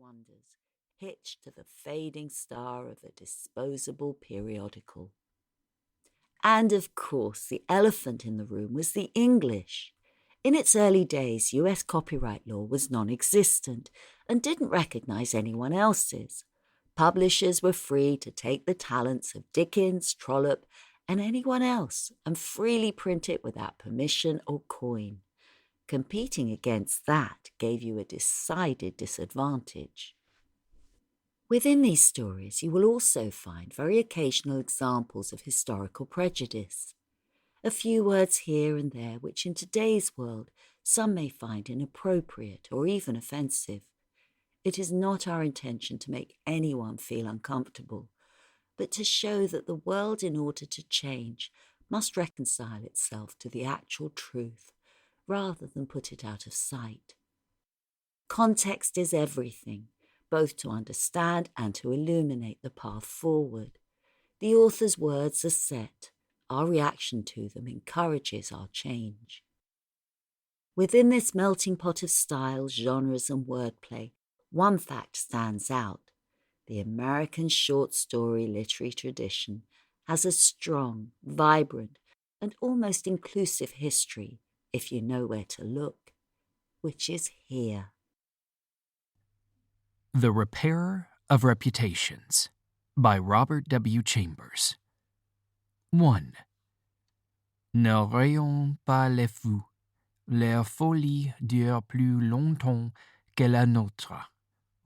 wonders, hitched to the fading star of a disposable periodical. And of course, the elephant in the room was the English. In its early days, US copyright law was non-existent and didn't recognize anyone else's. Publishers were free to take the talents of Dickens, Trollope, and anyone else and freely print it without permission or coin. Competing against that gave you a decided disadvantage. Within these stories, you will also find very occasional examples of historical prejudice. A few words here and there which in today's world some may find inappropriate or even offensive. It is not our intention to make anyone feel uncomfortable, but to show that the world, in order to change, must reconcile itself to the actual truth, rather than put it out of sight. Context is everything, both to understand and to illuminate the path forward. The author's words are set. Our reaction to them encourages our change. Within this melting pot of styles, genres, and wordplay, one fact stands out. The American short story literary tradition has a strong, vibrant, and almost inclusive history, if you know where to look, which is here. The Repairer of Reputations by Robert W. Chambers. 1. Ne rayons pas les fous. Leur folie dure plus longtemps que la nôtre.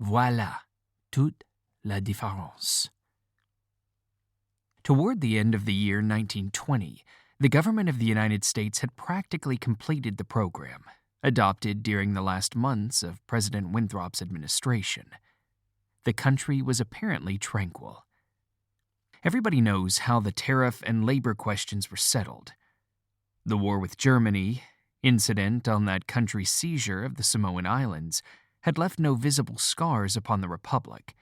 Voilà toute la différence. Toward the end of the year 1920, the government of the United States had practically completed the program, adopted during the last months of President Winthrop's administration. The country was apparently tranquil. Everybody knows how the tariff and labor questions were settled. The war with Germany, incident on that country's seizure of the Samoan Islands, had left no visible scars upon the Republic.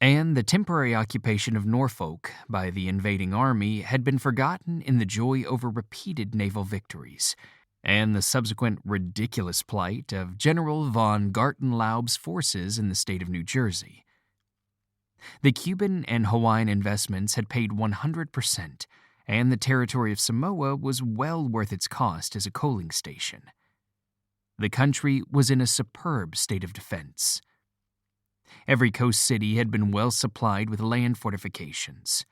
And the temporary occupation of Norfolk by the invading army had been forgotten in the joy over repeated naval victories, and the subsequent ridiculous plight of General von Gartenlaub's forces in the state of New Jersey. The Cuban and Hawaiian investments had paid 100%, and the territory of Samoa was well worth its cost as a coaling station. The country was in a superb state of defense. Every coast city had been well supplied with land fortifications.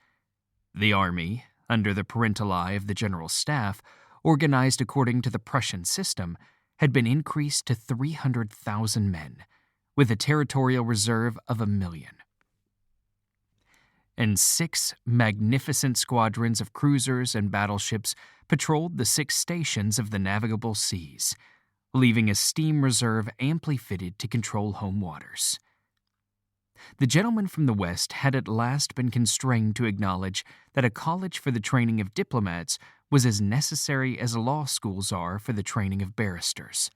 The army, under the parental eye of the general staff, organized according to the Prussian system, had been increased to 300,000 men, with a territorial reserve of 1 million. And 6 magnificent squadrons of cruisers and battleships patrolled the 6 stations of the navigable seas, leaving a steam reserve amply fitted to control home waters. The gentleman from the West had at last been constrained to acknowledge that a college for the training of diplomats was as necessary as law schools are for the training of barristers.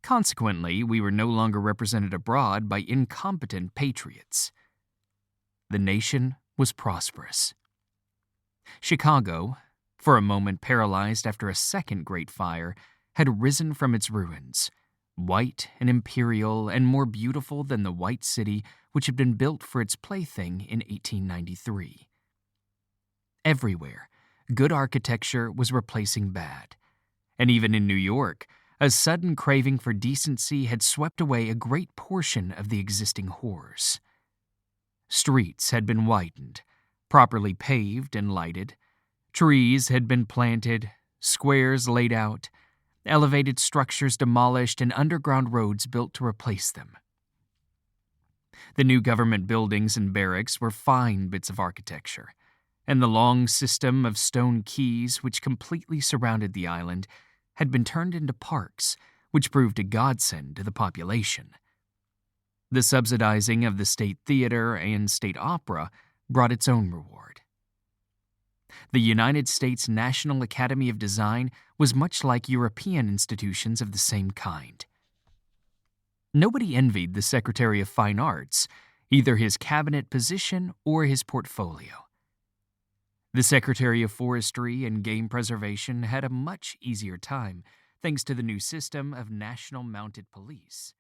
Consequently, we were no longer represented abroad by incompetent patriots. The nation was prosperous. Chicago, for a moment paralyzed after a second great fire, had risen from its ruins, white and imperial and more beautiful than the white city which had been built for its plaything in 1893. Everywhere, good architecture was replacing bad, and even in New York, a sudden craving for decency had swept away a great portion of the existing horrors. Streets had been widened, properly paved and lighted. Trees had been planted, squares laid out, elevated structures demolished, and underground roads built to replace them. The new government buildings and barracks were fine bits of architecture, and the long system of stone quays which completely surrounded the island had been turned into parks, which proved a godsend to the population. The subsidizing of the State Theater and State Opera brought its own reward. The United States National Academy of Design was much like European institutions of the same kind. Nobody envied the Secretary of Fine Arts, either his cabinet position or his portfolio. The Secretary of Forestry and Game Preservation had a much easier time, thanks to the new system of national mounted police.